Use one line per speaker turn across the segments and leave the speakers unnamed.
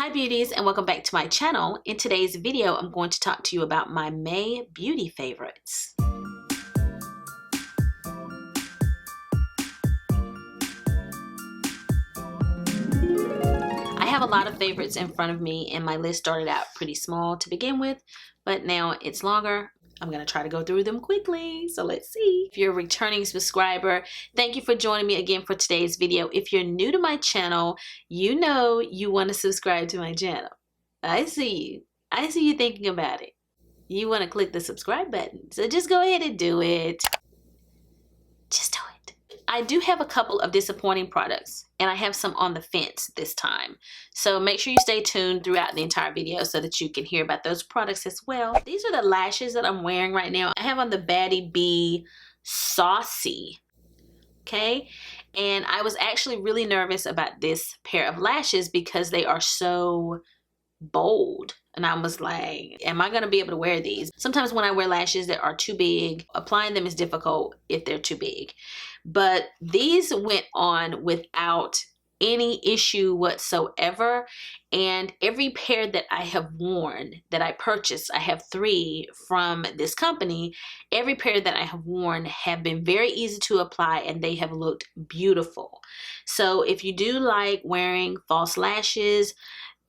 Hi beauties, and welcome back to my channel. In today's video, I'm going to talk to you about my May beauty favorites. I have a lot of favorites in front of me, and my list started out pretty small to begin with, but now it's longer. I'm going to try to go through them quickly, so let's see. If you're a returning subscriber, thank you for joining me again for today's video. If you're new to my channel, you know you want to subscribe to my channel. I see you. I see you thinking about it. You want to click the subscribe button, so just go ahead and do it. Just do it. I do have a couple of disappointing products, and I have some on the fence this time. So make sure you stay tuned throughout the entire video so that you can hear about those products as well. These are the lashes that I'm wearing right now. I have on the Baddie B Saucy. Okay, and I was actually really nervous about this pair of lashes because they are so bold. And I was like, am I going to be able to wear these? Sometimes when I wear lashes that are too big, applying them is difficult if they're too big. But these went on without any issue whatsoever. And every pair that I have worn, that I purchased, I have 3 from this company. Every pair that I have worn have been very easy to apply, and they have looked beautiful. So if you do like wearing false lashes,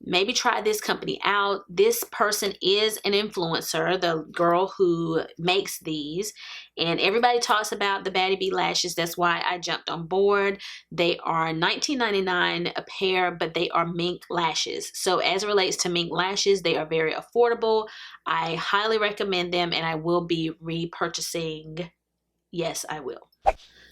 maybe try this company out. This person is an influencer, the girl who makes these, and everybody talks about the Baddie B lashes. That's why I jumped on board. They are $19.99 a pair, but they are mink lashes. So as it relates to mink lashes, they are very affordable. I highly recommend them, and I will be repurchasing. Yes, I will.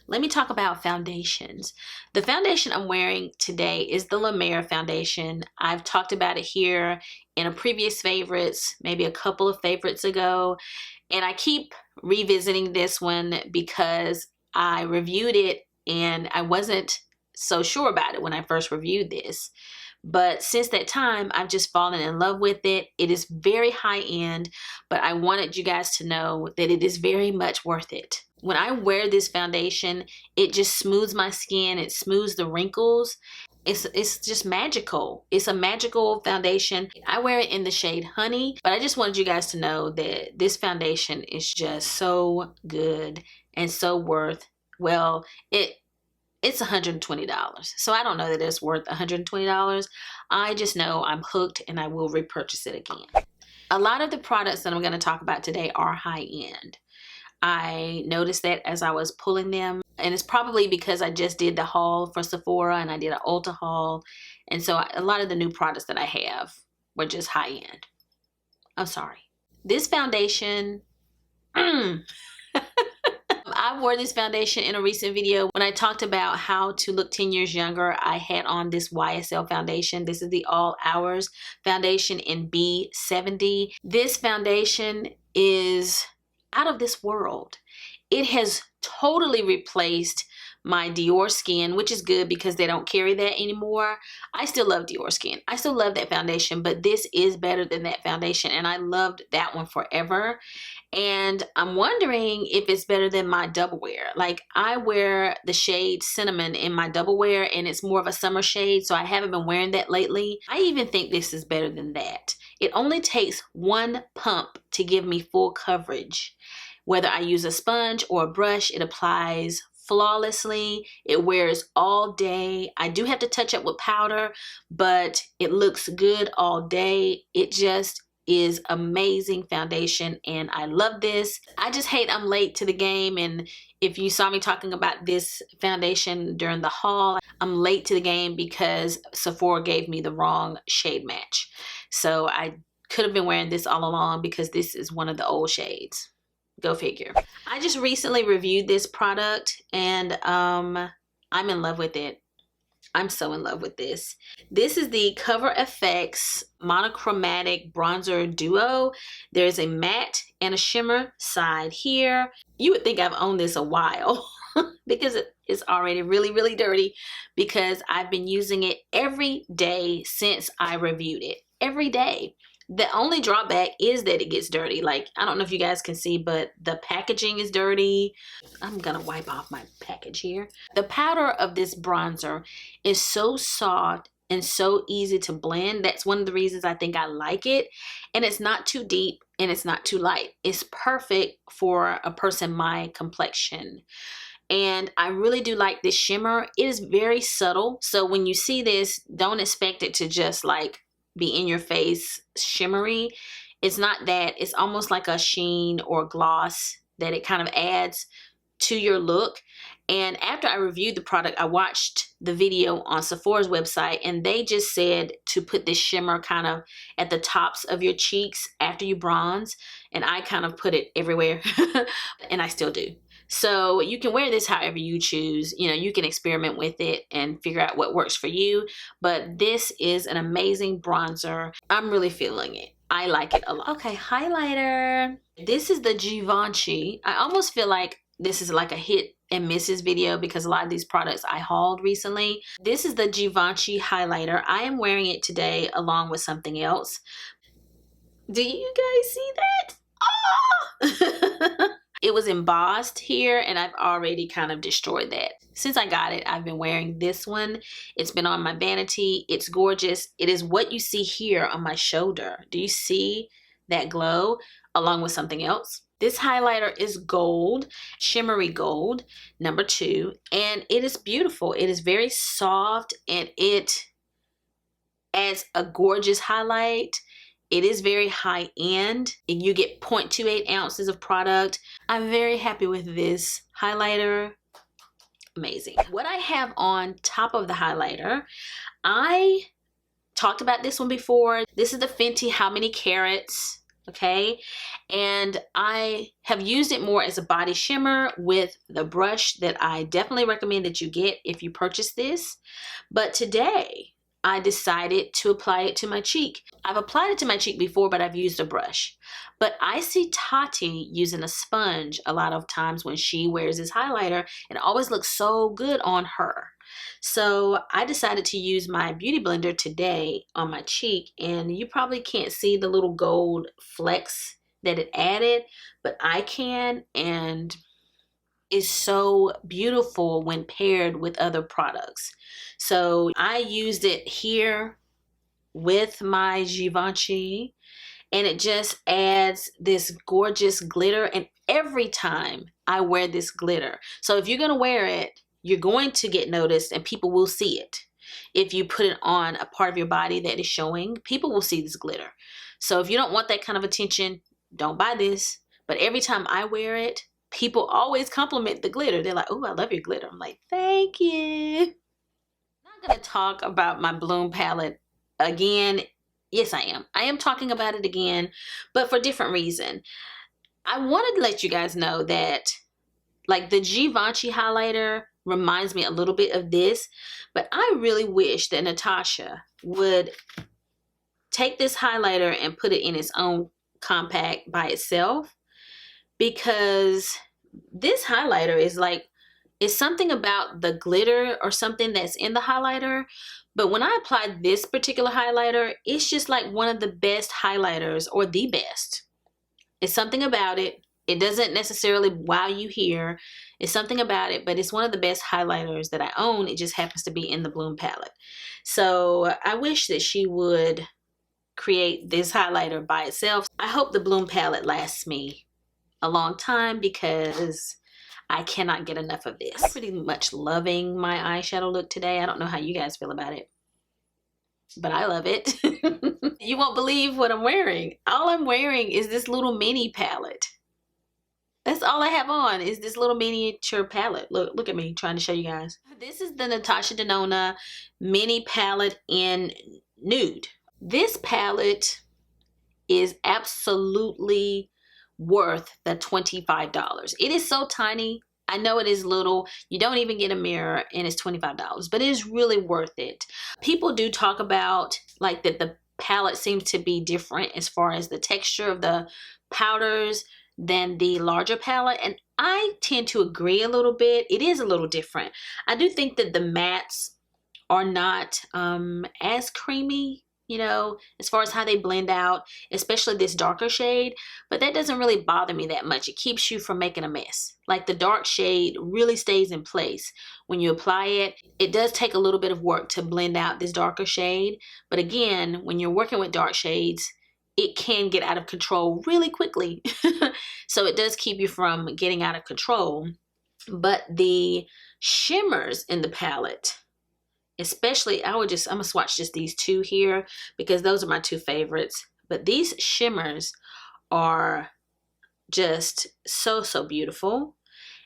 Let me talk about foundations. The foundation I'm wearing today is the Lemare Foundation. I've talked about it here in a previous favorites, maybe a couple of favorites ago. And I keep revisiting this one because I reviewed it and I wasn't so sure about it when I first reviewed this. But since that time, I've just fallen in love with it. It is very high end, but I wanted you guys to know that it is very much worth it. When I wear this foundation, it just smooths my skin. It smooths the wrinkles. It's just magical. It's a magical foundation. I wear it in the shade Honey, but I just wanted you guys to know that this foundation is just so good and so worth, well, it's $120. So I don't know that it's worth $120. I just know I'm hooked and I will repurchase it again. A lot of the products that I'm going to talk about today are high end. I noticed that as I was pulling them, and it's probably because I just did the haul for Sephora and I did an Ulta haul. And so a lot of the new products that I have were just high end. I'm sorry. This foundation, I wore this foundation in a recent video. When I talked about how to look 10 years younger, I had on this YSL foundation. This is the All Hours foundation in B70. This foundation is out of this world. It has totally replaced my Dior Skin, which is good because they don't carry that anymore. I still love Dior Skin. I still love that foundation, but this is better than that foundation, and I loved that one forever. And I'm wondering if it's better than my Double Wear. Like, I wear the shade Cinnamon in my Double Wear, and it's more of a summer shade, so I haven't been wearing that lately. I even think this is better than that. It only takes 1 pump to give me full coverage. Whether I use a sponge or a brush, it applies flawlessly. It wears all day. I do have to touch up with powder, but it looks good all day. It just is amazing foundation, and I love this. I just hate I'm late to the game, and if you saw me talking about this foundation during the haul, I'm late to the game because Sephora gave me the wrong shade match. So I could have been wearing this all along because this is one of the old shades. Go figure. I just recently reviewed this product, and I'm in love with it. I'm so in love with this. This is the Cover FX Monochromatic Bronzer Duo. There's a matte and a shimmer side here. You would think I've owned this a while because it's already really, really dirty because I've been using it every day since I reviewed it. Every day. The only drawback is that it gets dirty. Like, I don't know if you guys can see, but the packaging is dirty. I'm gonna wipe off my package here. The powder of this bronzer is so soft and so easy to blend. That's one of the reasons I think I like it. And it's not too deep and it's not too light. It's perfect for a person my complexion. And I really do like this shimmer. It is very subtle. So when you see this, don't expect it to just like be in your face shimmery. It's not that. It's almost like a sheen or gloss that it kind of adds to your look. And after I reviewed the product, I watched the video on Sephora's website, and they just said to put this shimmer kind of at the tops of your cheeks after you bronze. And I kind of put it everywhere, and I still do. So you can wear this however you choose. You know, you can experiment with it and figure out what works for you. But this is an amazing bronzer. I'm really feeling it. I like it a lot. Okay, highlighter. This is the Givenchy. I almost feel like this is like a hit and misses video because a lot of these products I hauled recently. This is the Givenchy highlighter. I am wearing it today along with something else. Do you guys see that? Oh! It was embossed here and I've already kind of destroyed that. Since I got it, I've been wearing this one. It's been on my vanity. It's gorgeous. It is what you see here on my shoulder. Do you see that glow along with something else? This highlighter is gold, shimmery gold, number 2, and it is beautiful. It is very soft and it adds a gorgeous highlight. It is very high end and you get 0.28 ounces of product. I'm very happy with this highlighter. Amazing. What I have on top of the highlighter, I talked about this one before. This is the FENTY How Many Carats, okay? And I have used it more as a body shimmer with the brush that I definitely recommend that you get if you purchase this. But today, I decided to apply it to my cheek. I've applied it to my cheek before, but I've used a brush. But I see Tati using a sponge a lot of times when she wears this highlighter. It always looks so good on her. So I decided to use my beauty blender today on my cheek, and you probably can't see the little gold flecks that it added, but I can, and is so beautiful when paired with other products. So I used it here with my Givenchy and it just adds this gorgeous glitter, and every time I wear this glitter. So if you're gonna wear it, you're going to get noticed and people will see it. If you put it on a part of your body that is showing, people will see this glitter. So if you don't want that kind of attention, don't buy this. But every time I wear it, people always compliment the glitter. They're like, oh, I love your glitter. I'm like, thank you. I'm not going to talk about my Bloom palette again. Yes, I am. I am talking about it again, but for a different reason. I wanted to let you guys know that like the Givenchy highlighter reminds me a little bit of this, but I really wish that Natasha would take this highlighter and put it in its own compact by itself, because this highlighter is like, it's something about the glitter or something that's in the highlighter. But when I apply this particular highlighter, it's just like one of the best highlighters, or the best. It's something about it. It doesn't necessarily wow you here. It's something about it, but it's one of the best highlighters that I own. It just happens to be in the Bloom palette. So I wish that she would create this highlighter by itself. I hope the Bloom palette lasts me a long time because I cannot get enough of this. I'm pretty much loving my eyeshadow look today. I don't know how you guys feel about it, but I love it. You won't believe what I'm wearing. All I'm wearing is this little mini palette. That's all I have on, is this little miniature palette. Look at me trying to show you guys. This is the Natasha Denona mini palette in Nude. This palette is absolutely worth the $25. It is so tiny. I know it is little. You don't even get a mirror and it's $25, but it is really worth it. People do talk about like that the palette seems to be different as far as the texture of the powders than the larger palette, and I tend to agree a little bit. It is a little different. I do think that the mattes are not as creamy, you know, as far as how they blend out, especially this darker shade, but that doesn't really bother me that much. It keeps you from making a mess. Like the dark shade really stays in place when you apply it. It does take a little bit of work to blend out this darker shade, but again, when you're working with dark shades, it can get out of control really quickly. So it does keep you from getting out of control. But the shimmers in the palette, especially, I'm gonna swatch just these two here because those are my two favorites. But these shimmers are just so beautiful,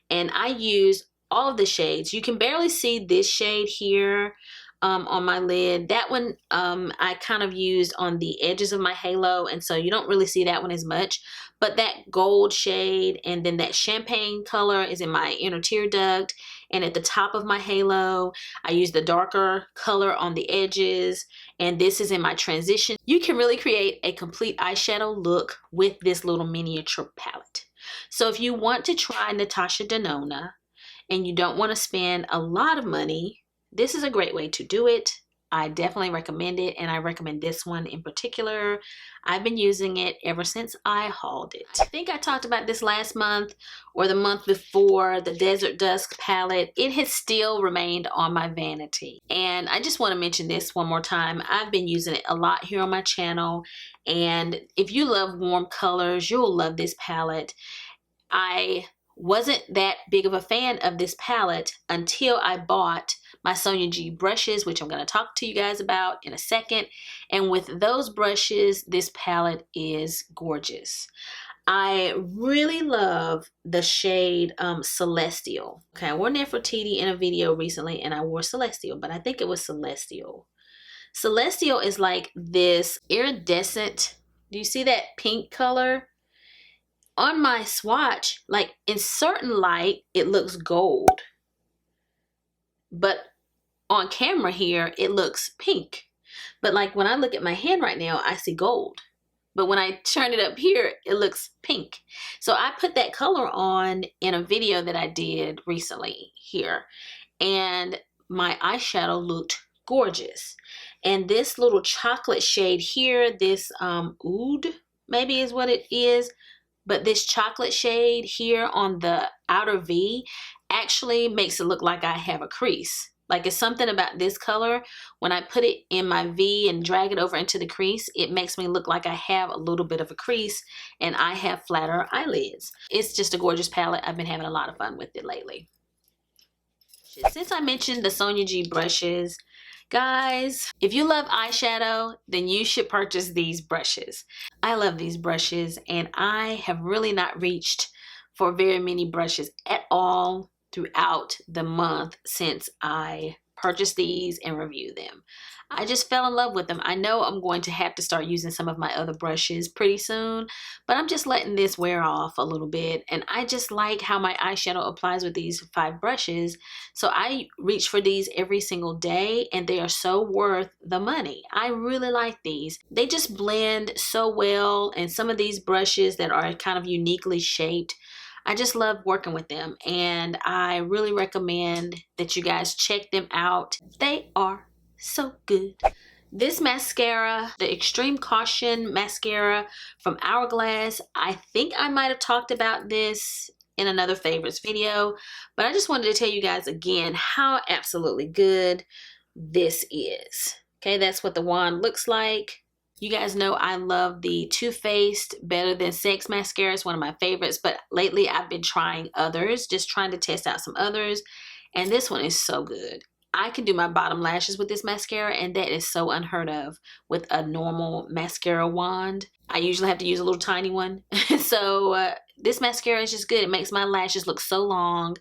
and I use all of the shades. You can barely see this shade here on my lid. That one I kind of used on the edges of my halo, and so you don't really see that one as much. But that gold shade and then that champagne color is in my inner tear duct, and at the top of my halo I use the darker color on the edges, and this is in my transition. You can really create a complete eyeshadow look with this little miniature palette. So if you want to try Natasha Denona and you don't want to spend a lot of money, this is a great way to do it. I definitely recommend it, and I recommend this one in particular. I've been using it ever since I hauled it. I think I talked about this last month or the month before, the Desert Dusk palette. It has still remained on my vanity, and I just want to mention this one more time. I've been using it a lot here on my channel, and if you love warm colors, you'll love this palette. I wasn't that big of a fan of this palette until I bought my Sonia G brushes, which I'm going to talk to you guys about in a second. And with those brushes, this palette is gorgeous. I really love the shade Celestial. Okay, I wore Nefertiti in a video recently, and I wore Celestial, but I think it was Celestial. Celestial is like this iridescent, do you see that pink color? On my swatch, like in certain light, it looks gold. But on camera here, it looks pink. But like when I look at my hand right now, I see gold. But when I turn it up here, it looks pink. So I put that color on in a video that I did recently here. And my eyeshadow looked gorgeous. And this little chocolate shade here, this Oud maybe is what it is. But this chocolate shade here on the outer V actually makes it look like I have a crease. Like it's something about this color. When I put it in my V and drag it over into the crease, it makes me look like I have a little bit of a crease and I have flatter eyelids. It's just a gorgeous palette. I've been having a lot of fun with it lately. Since I mentioned the Sonia G brushes, guys, if you love eyeshadow, then you should purchase these brushes. I love these brushes, and I have really not reached for very many brushes at all throughout the month since I purchased these and reviewed them. I just fell in love with them. I know I'm going to have to start using some of my other brushes pretty soon, but I'm just letting this wear off a little bit, and I just like how my eyeshadow applies with these 5 brushes. So I reach for these every single day, and they are so worth the money. I really like these. They just blend so well, and some of these brushes that are kind of uniquely shaped, I just love working with them, and I really recommend that you guys check them out. They are so good. This mascara, the Extreme Caution mascara from Hourglass, I think I might have talked about this in another favorites video, but I just wanted to tell you guys again how absolutely good this is. Okay, that's what the wand looks like. You guys know I love the Too Faced Better Than Sex Mascara. It's one of my favorites, but lately I've been trying others, just trying to test out some others, and this one is so good. I can do my bottom lashes with this mascara, and that is so unheard of with a normal mascara wand. I usually have to use a little tiny one. So this mascara is just good. It makes my lashes look so long.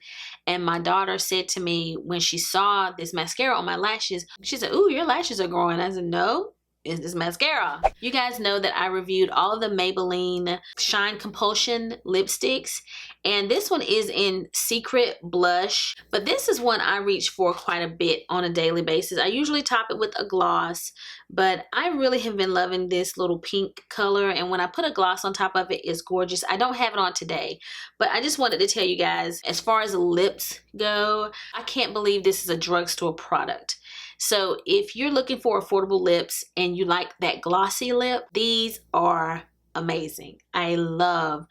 And my daughter said to me when she saw this mascara on my lashes, she said, "Ooh, your lashes are growing." I said, "No. Is this mascara." You guys know that I reviewed all of the Maybelline Shine Compulsion lipsticks, and this one is in Secret Blush, but this is one I reach for quite a bit on a daily basis. I usually top it with a gloss, but I really have been loving this little pink color, and when I put a gloss on top of it, it's gorgeous. I don't have it on today, but I just wanted to tell you guys, as far as lips go, I can't believe this is a drugstore product. So if you're looking for affordable lips and you like that glossy lip, these are amazing. I love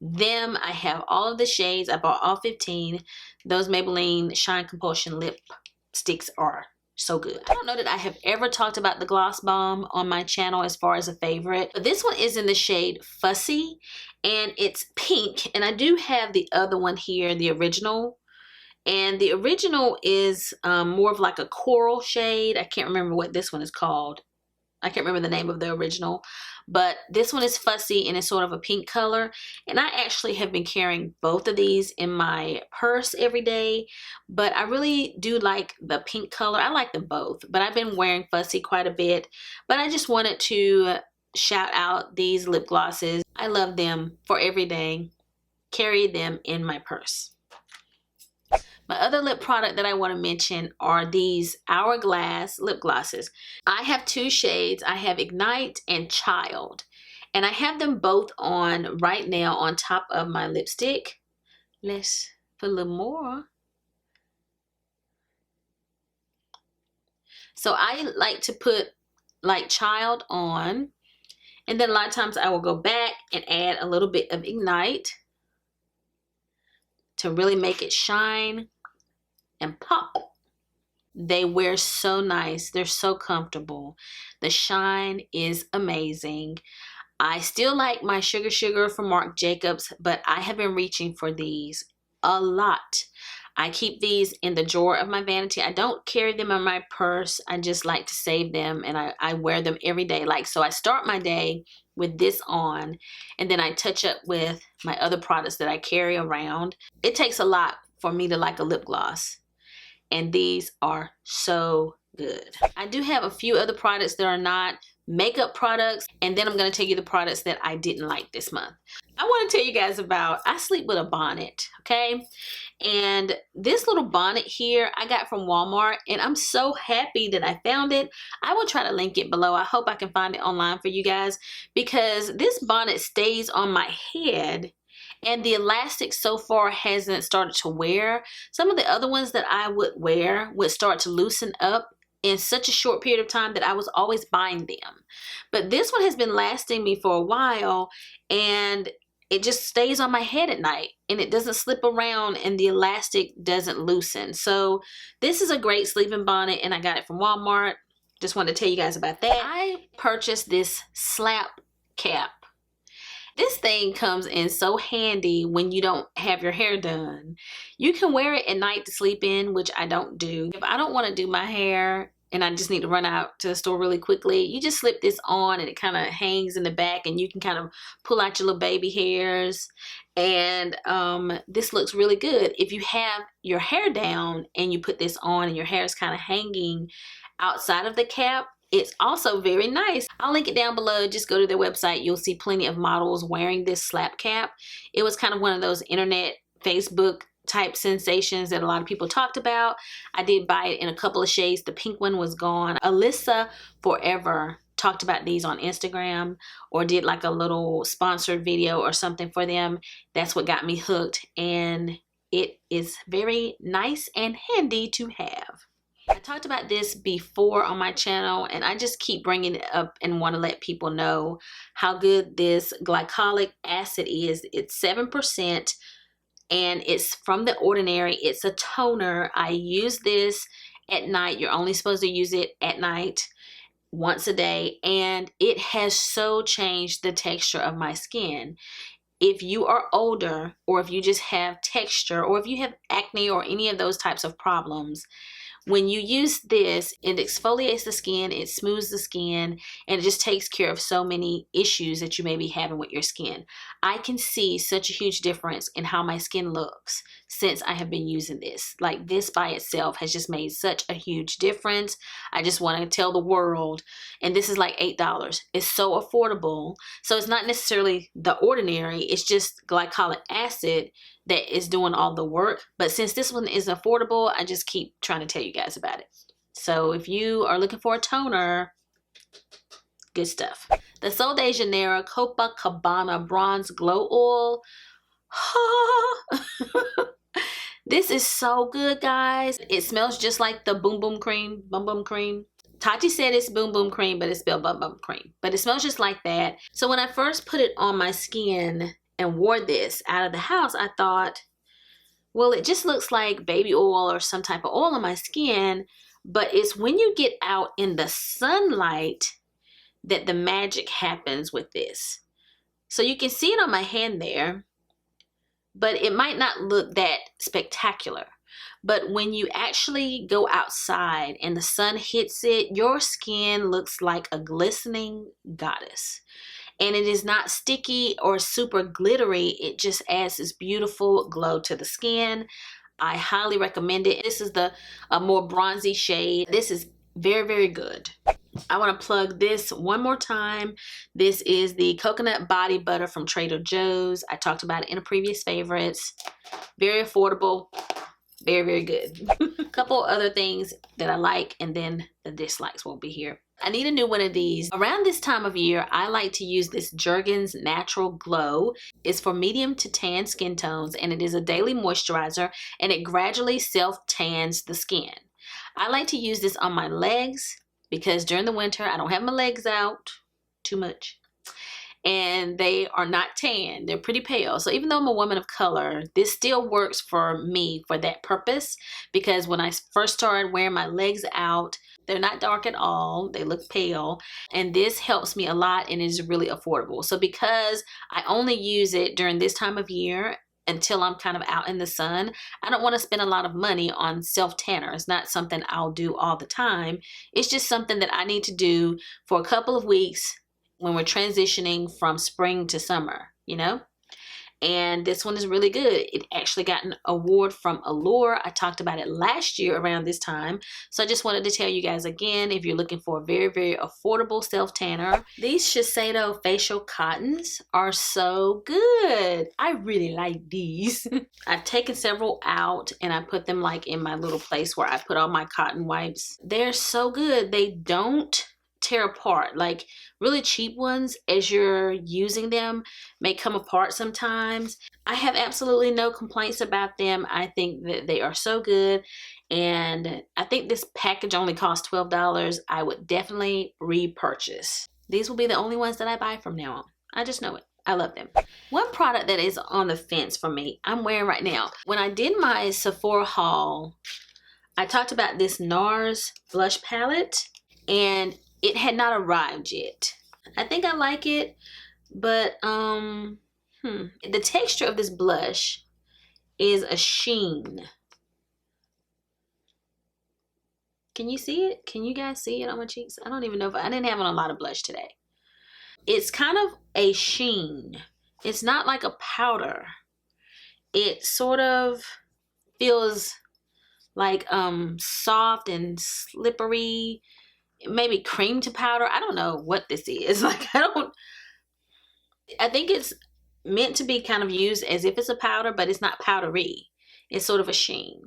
them. I have all of the shades. I bought all 15. Those Maybelline Shine Compulsion lip sticks are so good. I don't know that I have ever talked about the Gloss Bomb on my channel as far as a favorite, but this one is in the shade Fussy and it's pink, and I do have the other one here, the original, and the original is more of like a coral shade. I can't remember what this one is called. I can't remember the name of the original, but this one is Fussy and it's sort of a pink color. And I actually have been carrying both of these in my purse every day, but I really do like the pink color. I like them both, but I've been wearing Fussy quite a bit. But I just wanted to shout out these lip glosses. I love them for every day. Carry them in my purse. My other lip product that I want to mention are these Hourglass lip glosses. I have two shades. I have Ignite and Child. And I have them both on right now on top of my lipstick. Let's put a little more. So I like to put like Child on. And then a lot of times I will go back and add a little bit of Ignite to really make it shine and pop. They wear so nice. They're so comfortable. The shine is amazing. I still like my Sugar from Marc Jacobs, but I have been reaching for these a lot. I keep these in the drawer of my vanity. I don't carry them in my purse. I just like to save them, and I wear them every day. Like, so I start my day with this on, and then I touch up with my other products that I carry around. It takes a lot for me to like a lip gloss, and these are so good. I do have a few other products that are not makeup products, and then I'm going to tell you the products that I didn't like this month. I want to tell you guys about, I sleep with a bonnet, okay? And this little bonnet here I got from Walmart, and I'm so happy that I found it. I will try to link it below. I hope I can find it online for you guys, because this bonnet stays on my head and the elastic so far hasn't started to wear. Some of the other ones that I would wear would start to loosen up in such a short period of time that I was always buying them. But this one has been lasting me for a while, and it just stays on my head at night and it doesn't slip around and the elastic doesn't loosen. So this is a great sleeping bonnet, and I got it from Walmart. Just wanted to tell you guys about that. I purchased this slap cap. This thing comes in so handy when you don't have your hair done. You can wear it at night to sleep in, which I don't do. If I don't want to do my hair and I just need to run out to the store really quickly, you just slip this on and it kind of hangs in the back, and you can kind of pull out your little baby hairs. And this looks really good. If you have your hair down and you put this on and your hair is kind of hanging outside of the cap, it's also very nice. I'll link it down below. Just go to their website. You'll see plenty of models wearing this slap cap. It was kind of one of those internet, Facebook type sensations that a lot of people talked about. I did buy it in a couple of shades. The pink one was gone. Alyssa Forever talked about these on Instagram, or did like a little sponsored video or something for them. That's what got me hooked, and it is very nice and handy to have. I talked about this before on my channel, and I just keep bringing it up and want to let people know how good this glycolic acid is. It's 7%, and it's from The Ordinary. It's a toner. I use this at night. You're only supposed to use it at night once a day, and it has so changed the texture of my skin. If you are older, or if you just have texture, or if you have acne or any of those types of problems, when you use this, it exfoliates the skin, it smooths the skin, and it just takes care of so many issues that you may be having with your skin. I can see such a huge difference in how my skin looks since I have been using this. Like, this by itself has just made such a huge difference. I just want to tell the world. And this is like $8. It's so affordable. So it's not necessarily The Ordinary, it's just glycolic acid that is doing all the work. But since this one is affordable, I just keep trying to tell you guys about it. So if you are looking for a toner, good stuff. The Sol de Janeiro Copacabana Bronze Glow Oil. This is so good, guys. It smells just like the Boom Boom Cream. Bum Bum Cream. Tati said it's Boom Boom Cream, but it's spelled Bum Bum Cream. But it smells just like that. So when I first put it on my skin and wore this out of the house, I thought, well, it just looks like baby oil or some type of oil on my skin. But it's when you get out in the sunlight that the magic happens with this. So you can see it on my hand there, but it might not look that spectacular. But when you actually go outside and the sun hits it, your skin looks like a glistening goddess. And it is not sticky or super glittery. It just adds this beautiful glow to the skin. I highly recommend it. This is a more bronzy shade. This is very, very good. I want to plug this one more time. This is the coconut body butter from Trader Joe's. I talked about it in a previous favorites. Very affordable. Very, very good. A couple other things that I like, and then the dislikes won't be here. I need a new one of these. Around this time of year, I like to use this Jergens Natural Glow. It's for medium to tan skin tones, and it is a daily moisturizer, and it gradually self-tans the skin. I like to use this on my legs because during the winter, I don't have my legs out too much. And they are not tan. They're pretty pale. So even though I'm a woman of color, this still works for me for that purpose, because when I first started wearing my legs out, they're not dark at all. They look pale, and this helps me a lot and is really affordable. So because I only use it during this time of year until I'm kind of out in the sun, I don't want to spend a lot of money on self-tanner. It's not something I'll do all the time. It's just something that I need to do for a couple of weeks when we're transitioning from spring to summer, you know? And this one is really good. It actually got an award from Allure. I talked about it last year around this time. So I just wanted to tell you guys again, if you're looking for a very, very affordable self-tanner, these Shiseido facial cottons are so good. I really like these. I've taken several out and I put them like in my little place where I put all my cotton wipes. They're so good. They don't tear apart. Like really cheap ones, as you're using them, may come apart sometimes. I have absolutely no complaints about them. I think that they are so good, and I think this package only costs $12. I would definitely repurchase. These will be the only ones that I buy from now on. I just know it. I love them. One product that is on the fence for me, I'm wearing right now. When I did my Sephora haul, I talked about this NARS blush palette, and it had not arrived yet. I think I like it, but the texture of this blush is a sheen. Can you see it? Can you guys see it on my cheeks? I don't even know if I didn't have on a lot of blush today. It's kind of a sheen. It's not like a powder. It sort of feels like soft and slippery. Maybe cream to powder. I don't know what this is. Like, I think it's meant to be kind of used as if it's a powder, but it's not powdery. It's sort of a sheen.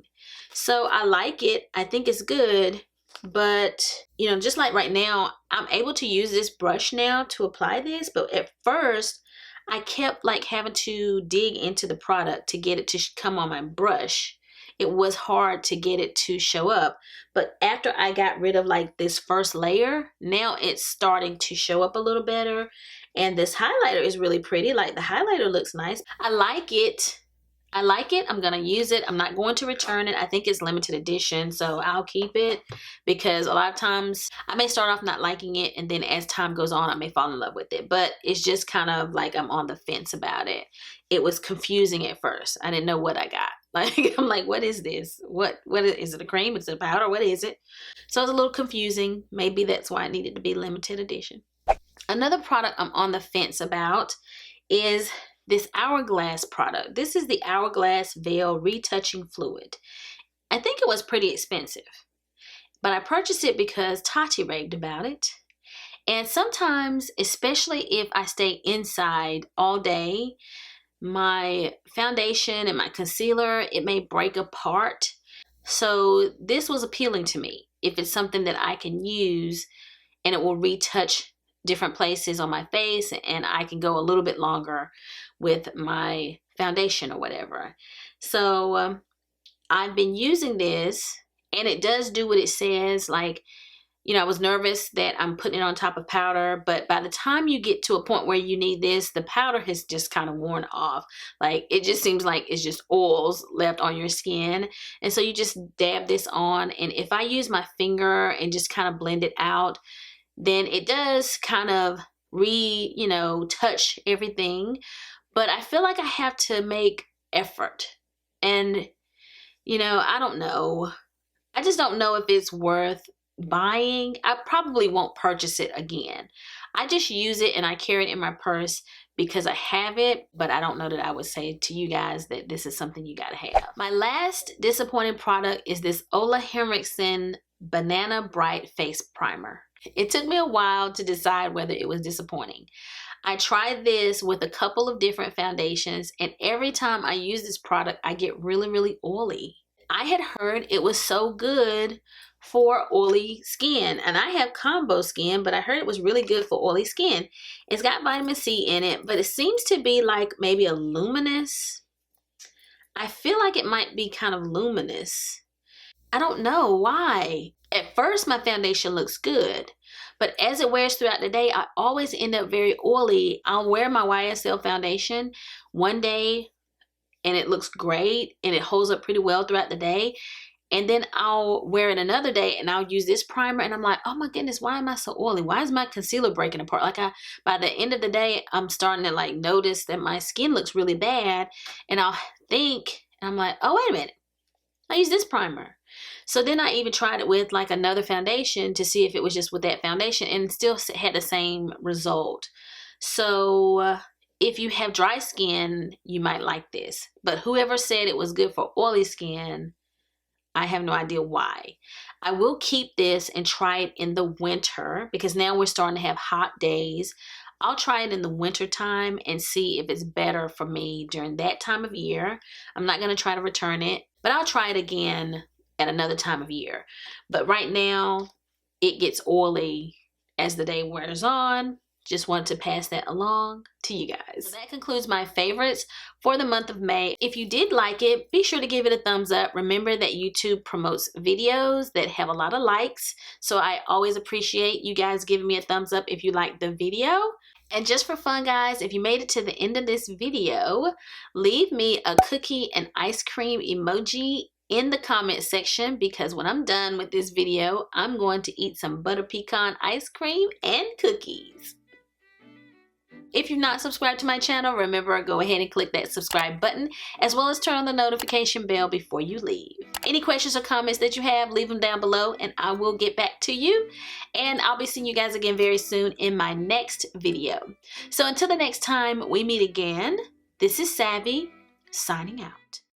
So I like it. I think it's good, but you know, just like right now, I'm able to use this brush now to apply this, but at first I kept like having to dig into the product to get it to come on my brush. It was hard to get it to show up, but after I got rid of like this first layer, now it's starting to show up a little better. And this highlighter is really pretty. Like the highlighter looks nice. I like it. I like it. I'm going to use it. I'm not going to return it. I think it's limited edition, so I'll keep it, because a lot of times I may start off not liking it, and then as time goes on, I may fall in love with it. But it's just kind of like I'm on the fence about it. It was confusing at first. I didn't know what I got. Like, I'm like, what is this? What is it, a cream? Is it a powder? What is it? So it's a little confusing. Maybe that's why it needed to be limited edition. Another product I'm on the fence about is this Hourglass product. This is the Hourglass Veil Retouching Fluid. I think it was pretty expensive, but I purchased it because Tati raved about it. And sometimes, especially if I stay inside all day, my foundation and my concealer, it may break apart. So this was appealing to me. If it's something that I can use and it will retouch different places on my face, and I can go a little bit longer with my foundation or whatever. So I've been using this and it does do what it says. Like, you know, I was nervous that I'm putting it on top of powder, but by the time you get to a point where you need this, the powder has just kind of worn off. Like, it just seems like it's just oils left on your skin. And so you just dab this on. And if I use my finger and just kind of blend it out, then it does kind of you know, touch everything. But I feel like I have to make effort. And, you know, I don't know. I just don't know if it's worth buying. I probably won't purchase it again. I just use it and I carry it in my purse because I have it, but I don't know that I would say to you guys that this is something you gotta have. My last disappointing product is this Ole Henriksen Banana Bright Face Primer. It took me a while to decide whether it was disappointing. I tried this with a couple of different foundations, and every time I use this product, I get really, really oily. I had heard it was so good for oily skin, and I have combo skin, but I heard it was really good for oily skin. It's got vitamin C in it, but it seems to be like maybe a luminous. I feel like it might be kind of luminous. I don't know why. At first, my foundation looks good, but as it wears throughout the day, I always end up very oily. I'll wear my YSL foundation one day and it looks great and it holds up pretty well throughout the day. And then I'll wear it another day and I'll use this primer and I'm like, oh my goodness, why am I so oily? Why is my concealer breaking apart? Like, by the end of the day, I'm starting to like notice that my skin looks really bad. And I'll think, and I'm like, oh, wait a minute, I use this primer. So then I even tried it with like another foundation to see if it was just with that foundation, and still had the same result. So if you have dry skin, you might like this. But whoever said it was good for oily skin, I have no idea why. I will keep this and try it in the winter because now we're starting to have hot days. I'll try it in the winter time and see if it's better for me during that time of year. I'm not going to try to return it, but I'll try it again at another time of year. But right now, it gets oily as the day wears on. Just wanted to pass that along to you guys. So that concludes my favorites for the month of May. If you did like it, be sure to give it a thumbs up. Remember that YouTube promotes videos that have a lot of likes. So I always appreciate you guys giving me a thumbs up if you like the video. And just for fun, guys, if you made it to the end of this video, leave me a cookie and ice cream emoji in the comment section, because when I'm done with this video, I'm going to eat some butter pecan ice cream and cookies. If you're not subscribed to my channel, remember, go ahead and click that subscribe button, as well as turn on the notification bell before you leave. Any questions or comments that you have, leave them down below and I will get back to you. And I'll be seeing you guys again very soon in my next video. So until the next time we meet again, this is Savvy, signing out.